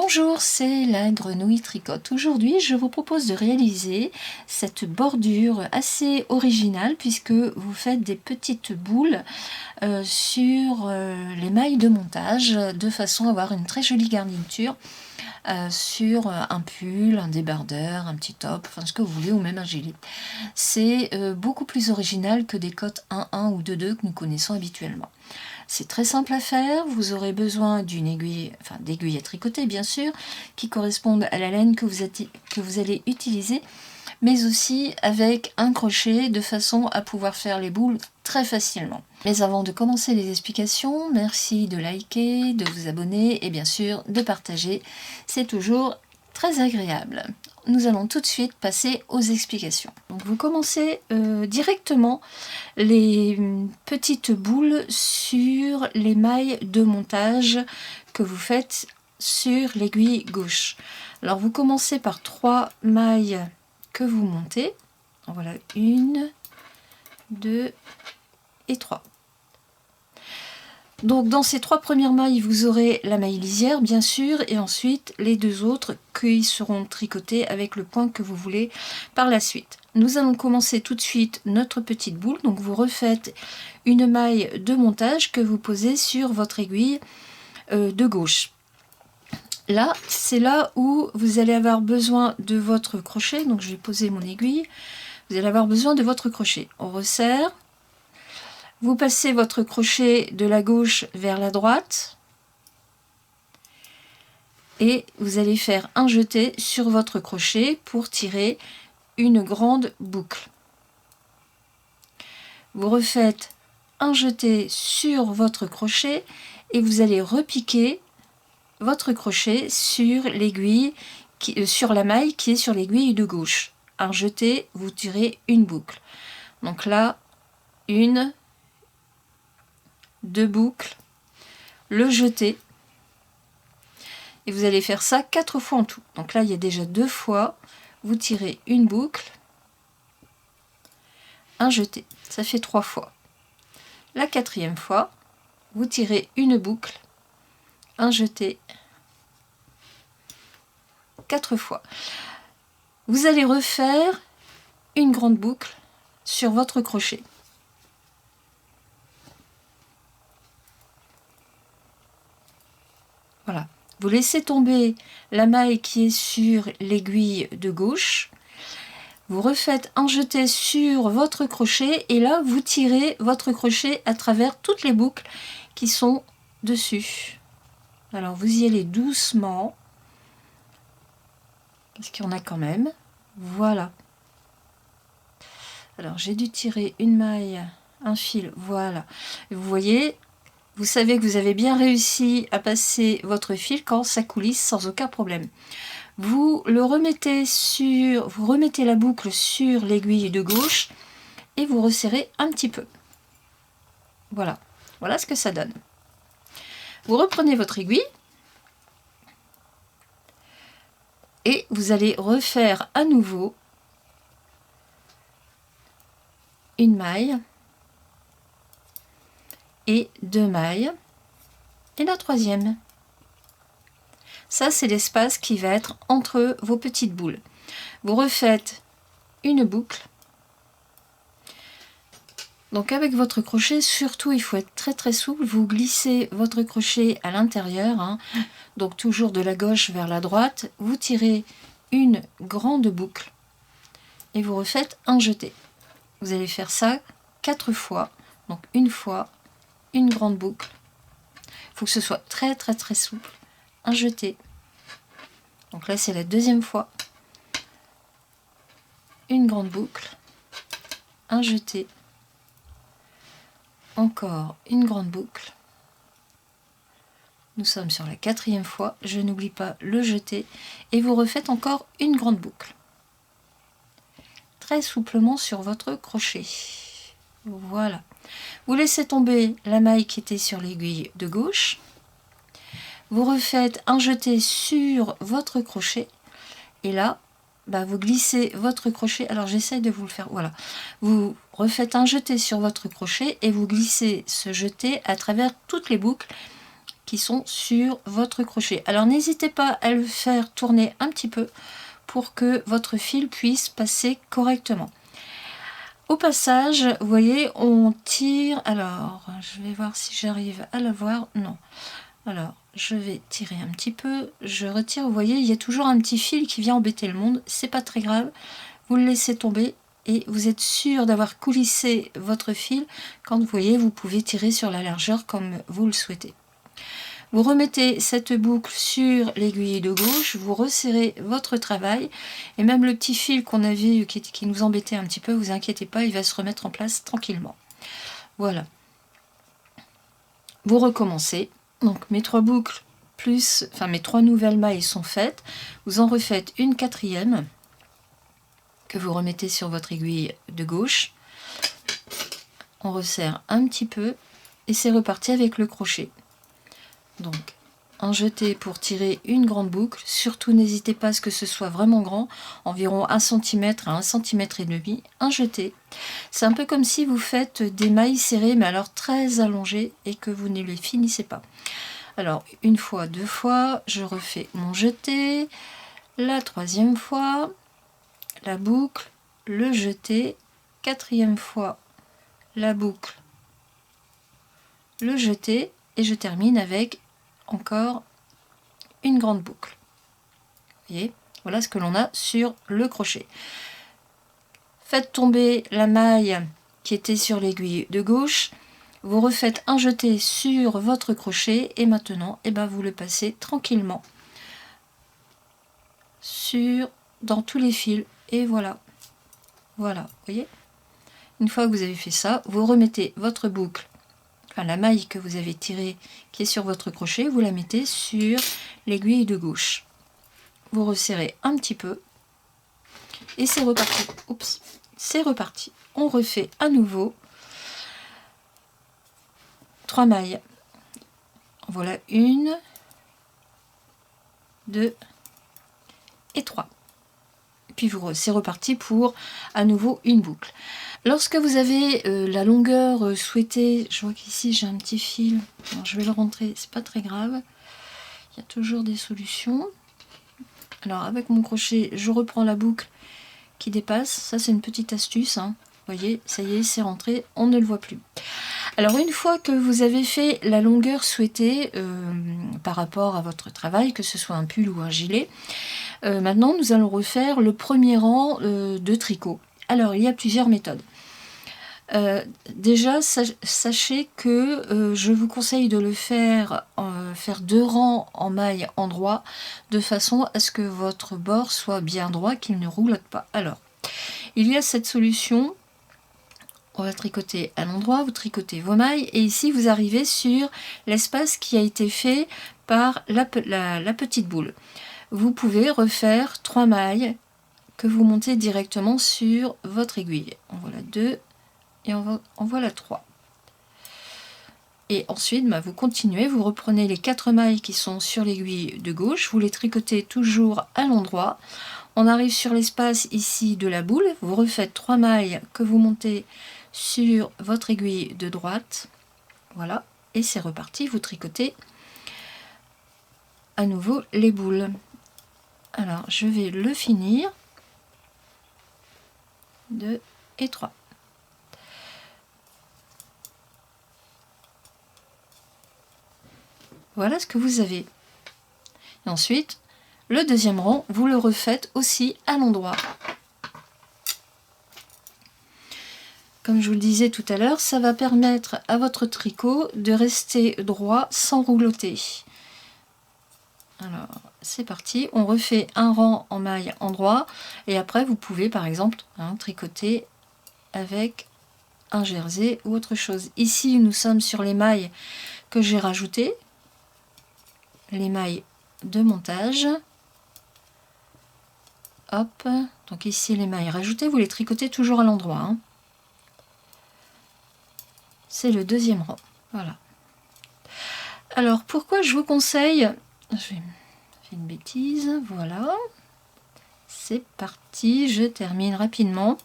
Bonjour, c'est la Grenouille Tricote. Aujourd'hui, je vous propose de réaliser cette bordure assez originale puisque vous faites des petites boules sur les mailles de montage de façon à avoir une très jolie garniture sur un pull, un débardeur, un petit top, enfin ce que vous voulez, ou même un gilet. C'est beaucoup plus original que des cottes 1-1 ou 2-2 que nous connaissons habituellement. C'est très simple à faire, vous aurez besoin d'une aiguille, enfin d'aiguilles à tricoter bien sûr, qui correspondent à la laine que vous allez utiliser, mais aussi avec un crochet de façon à pouvoir faire les boules très facilement. Mais avant de commencer les explications, merci de liker, de vous abonner et bien sûr de partager, c'est toujours très agréable. Nous allons tout de suite passer aux explications. Donc vous commencez directement les petites boules sur les mailles de montage que vous faites sur l'aiguille gauche. Alors vous commencez par 3 mailles que vous montez. Voilà, 1, 2 et 3. Donc dans ces 3 premières mailles, vous aurez la maille lisière bien sûr, et ensuite les 2 autres qui seront tricotées avec le point que vous voulez par la suite. Nous allons commencer tout de suite notre petite boule. Donc vous refaites une maille de montage que vous posez sur votre aiguille de gauche. Là, c'est là où vous allez avoir besoin de votre crochet. Donc je vais poser mon aiguille. Vous allez avoir besoin de votre crochet. On resserre. Vous passez votre crochet de la gauche vers la droite et vous allez faire un jeté sur votre crochet pour tirer une grande boucle. Vous refaites un jeté sur votre crochet et vous allez repiquer votre crochet sur l'aiguille, sur la maille qui est sur l'aiguille de gauche. Un jeté, vous tirez une boucle. Donc là, 1, 2 boucles, le jeter, et vous allez faire ça 4 fois en tout. Donc là il y a déjà 2 fois, vous tirez une boucle, un jeté, ça fait 3 fois. La 4e fois, vous tirez une boucle, un jeté, 4 fois. Vous allez refaire une grande boucle sur votre crochet. Voilà, vous laissez tomber la maille qui est sur l'aiguille de gauche, vous refaites un jeté sur votre crochet et là vous tirez votre crochet à travers toutes les boucles qui sont dessus. Alors vous y allez doucement, parce qu'il y en a quand même. Voilà. Alors j'ai dû tirer une maille, un fil, voilà. Et vous voyez, vous savez que vous avez bien réussi à passer votre fil quand ça coulisse sans aucun problème. Vous remettez la boucle sur l'aiguille de gauche et vous resserrez un petit peu. Voilà, voilà ce que ça donne. Vous reprenez votre aiguille et vous allez refaire à nouveau une maille et 2 mailles et la 3e. Ça c'est l'espace qui va être entre vos petites boules. Vous refaites une boucle. Donc avec votre crochet, surtout il faut être très souple. Vous glissez votre crochet à l'intérieur, hein, donc toujours de la gauche vers la droite. Vous tirez une grande boucle et vous refaites un jeté. Vous allez faire ça 4 fois. Donc une fois, une grande boucle. Il faut que ce soit très souple. Un jeté. Donc là c'est la 2e fois. Une grande boucle. Un jeté. Encore une grande boucle. Nous sommes sur la 4e fois. Je n'oublie pas le jeté. Et vous refaites encore une grande boucle. Très souplement sur votre crochet. Voilà. Vous laissez tomber la maille qui était sur l'aiguille de gauche. Vous refaites un jeté sur votre crochet. Et là, vous glissez votre crochet. Alors j'essaye de vous le faire. Voilà. Vous refaites un jeté sur votre crochet et vous glissez ce jeté à travers toutes les boucles qui sont sur votre crochet. Alors n'hésitez pas à le faire tourner un petit peu pour que votre fil puisse passer correctement. Au passage, vous voyez, on tire. Alors, je vais voir si j'arrive à la voir. Non. Alors, je vais tirer un petit peu. Je retire. Vous voyez, il y a toujours un petit fil qui vient embêter le monde. C'est pas très grave. Vous le laissez tomber et vous êtes sûr d'avoir coulissé votre fil. Quand vous voyez, vous pouvez tirer sur la largeur comme vous le souhaitez. Vous remettez cette boucle sur l'aiguille de gauche, vous resserrez votre travail et même le petit fil qu'on avait qui nous embêtait un petit peu, vous inquiétez pas, il va se remettre en place tranquillement. Voilà. Vous recommencez. Donc mes 3 boucles plus, enfin mes 3 nouvelles mailles sont faites. Vous en refaites une 4e que vous remettez sur votre aiguille de gauche. On resserre un petit peu et c'est reparti avec le crochet. Donc, un jeté pour tirer une grande boucle. Surtout, n'hésitez pas à ce que ce soit vraiment grand, environ 1 cm à 1 cm et demi. Un jeté. C'est un peu comme si vous faites des mailles serrées, mais alors très allongées et que vous ne les finissez pas. Alors, une fois, 2 fois, je refais mon jeté. La 3e fois, la boucle, le jeté. 4e fois, la boucle, le jeté. Et je termine avec encore une grande boucle. Vous voyez, voilà ce que l'on a sur le crochet. Faites tomber la maille qui était sur l'aiguille de gauche. Vous refaites un jeté sur votre crochet et maintenant, vous le passez tranquillement dans tous les fils. Et voilà. Voilà, vous voyez. Une fois que vous avez fait ça, vous remettez votre boucle, la maille que vous avez tirée qui est sur votre crochet, vous la mettez sur l'aiguille de gauche. Vous resserrez un petit peu et c'est reparti. Oups, c'est reparti. On refait à nouveau 3 mailles. Voilà, 1, 2 et 3. Puis c'est reparti pour à nouveau une boucle. Lorsque vous avez la longueur souhaitée, je vois qu'ici j'ai un petit fil, alors, je vais le rentrer, c'est pas très grave, il y a toujours des solutions. Alors avec mon crochet, je reprends la boucle qui dépasse, ça c'est une petite astuce, hein. Vous voyez, ça y est, c'est rentré, on ne le voit plus. Alors une fois que vous avez fait la longueur souhaitée par rapport à votre travail, que ce soit un pull ou un gilet, maintenant nous allons refaire le premier rang de tricot. Alors il y a plusieurs méthodes. Déjà, sachez que je vous conseille de le faire 2 rangs en maille endroit, de façon à ce que votre bord soit bien droit, qu'il ne roulotte pas. Alors, il y a cette solution. On va tricoter à l'endroit, vous tricotez vos mailles, et ici vous arrivez sur l'espace qui a été fait par la petite boule. Vous pouvez refaire 3 mailles que vous montez directement sur votre aiguille. En voilà 2 et en voilà 3. Et ensuite, vous continuez, vous reprenez les 4 mailles qui sont sur l'aiguille de gauche, vous les tricotez toujours à l'endroit. On arrive sur l'espace ici de la boule, vous refaites 3 mailles que vous montez sur votre aiguille de droite. Voilà, et c'est reparti, vous tricotez à nouveau les boules. Alors, je vais le finir. 2 et 3. Voilà ce que vous avez. Et ensuite, le deuxième rang, vous le refaites aussi à l'endroit. Comme je vous le disais tout à l'heure, ça va permettre à votre tricot de rester droit sans roulotter. Alors, c'est parti. On refait un rang en maille endroit. Et après, vous pouvez, par exemple, tricoter avec un jersey ou autre chose. Ici, nous sommes sur les mailles que j'ai rajoutées. Les mailles de montage. Hop. Donc ici, les mailles rajoutées, vous les tricotez toujours à l'endroit. C'est le deuxième rang. Voilà. Alors, pourquoi je vous conseille... Je vais faire une bêtise. Voilà. C'est parti. Je termine rapidement.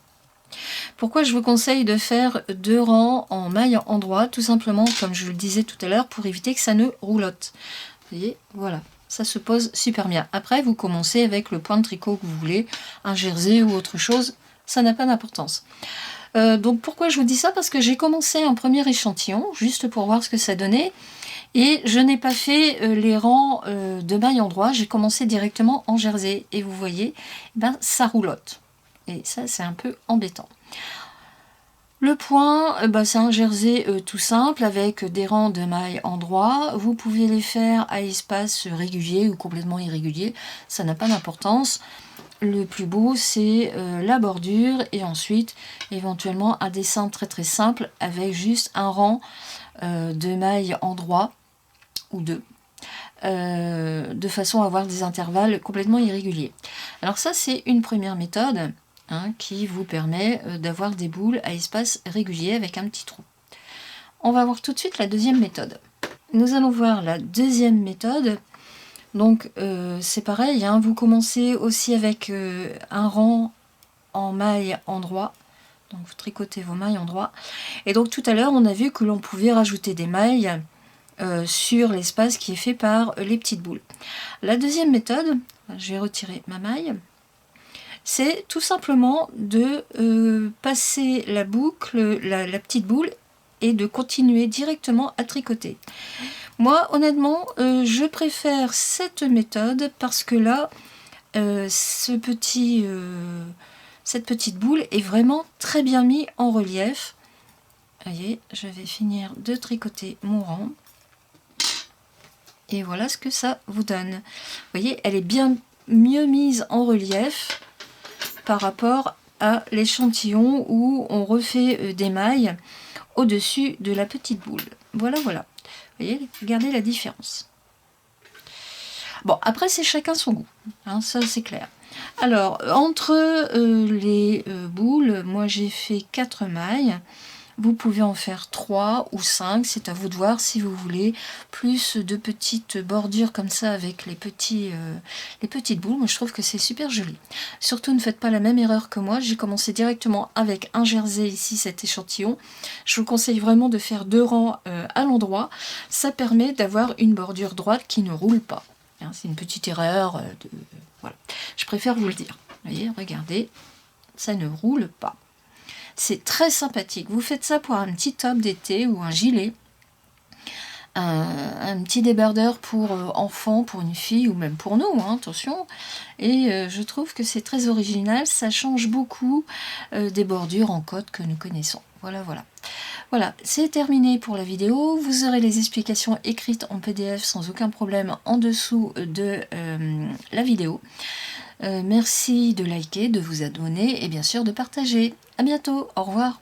Pourquoi je vous conseille de faire 2 rangs en maille endroit? Tout simplement, comme je le disais tout à l'heure, pour éviter que ça ne roulotte. Vous voyez, voilà. Ça se pose super bien. Après, vous commencez avec le point de tricot que vous voulez, un jersey ou autre chose, ça n'a pas d'importance. Donc pourquoi je vous dis ça? Parce que j'ai commencé un premier échantillon, juste pour voir ce que ça donnait, et je n'ai pas fait les rangs de maille endroit, j'ai commencé directement en jersey, et vous voyez, ben, ça roulotte. Et ça, c'est un peu embêtant. Le point, bah, c'est un jersey tout simple avec des rangs de mailles endroit. Vous pouvez les faire à espace régulier ou complètement irrégulier, ça n'a pas d'importance. Le plus beau, c'est la bordure et ensuite éventuellement un dessin très très simple avec juste un rang de mailles endroit ou deux. De façon à avoir des intervalles complètement irréguliers. Alors ça, c'est une première méthode. Qui vous permet d'avoir des boules à espace régulier avec un petit trou. On va voir tout de suite la deuxième méthode. Nous allons voir la deuxième méthode. Donc c'est pareil, vous commencez aussi avec un rang en mailles endroit. Donc vous tricotez vos mailles endroit. Et donc tout à l'heure, on a vu que l'on pouvait rajouter des mailles sur l'espace qui est fait par les petites boules. La deuxième méthode, je vais retirer ma maille. C'est tout simplement de passer la boucle, la petite boule, et de continuer directement à tricoter. Moi, honnêtement, je préfère cette méthode parce que là, cette petite boule est vraiment très bien mise en relief. Vous voyez, je vais finir de tricoter mon rang. Et voilà ce que ça vous donne. Vous voyez, elle est bien mieux mise en relief par rapport à l'échantillon où on refait des mailles au-dessus de la petite boule. Voilà, voilà. Vous voyez, regardez la différence. Bon, après, c'est chacun son goût. Ça, c'est clair. Alors, entre les boules, moi, j'ai fait 4 mailles. Vous pouvez en faire 3 ou 5, c'est à vous de voir si vous voulez. Plus de petites bordures comme ça avec les petites boules. Moi je trouve que c'est super joli. Surtout ne faites pas la même erreur que moi. J'ai commencé directement avec un jersey ici, cet échantillon. Je vous conseille vraiment de faire 2 rangs à l'endroit. Ça permet d'avoir une bordure droite qui ne roule pas. C'est une petite erreur. Voilà. Je préfère vous le dire. Vous voyez, regardez, ça ne roule pas. C'est très sympathique. Vous faites ça pour un petit top d'été ou un gilet, un petit débardeur pour enfants, pour une fille ou même pour nous, attention. Et je trouve que c'est très original. Ça change beaucoup des bordures en cotte que nous connaissons. Voilà, voilà. Voilà, c'est terminé pour la vidéo. Vous aurez les explications écrites en PDF sans aucun problème en dessous de la vidéo. Merci de liker, de vous abonner et bien sûr de partager. À bientôt, au revoir.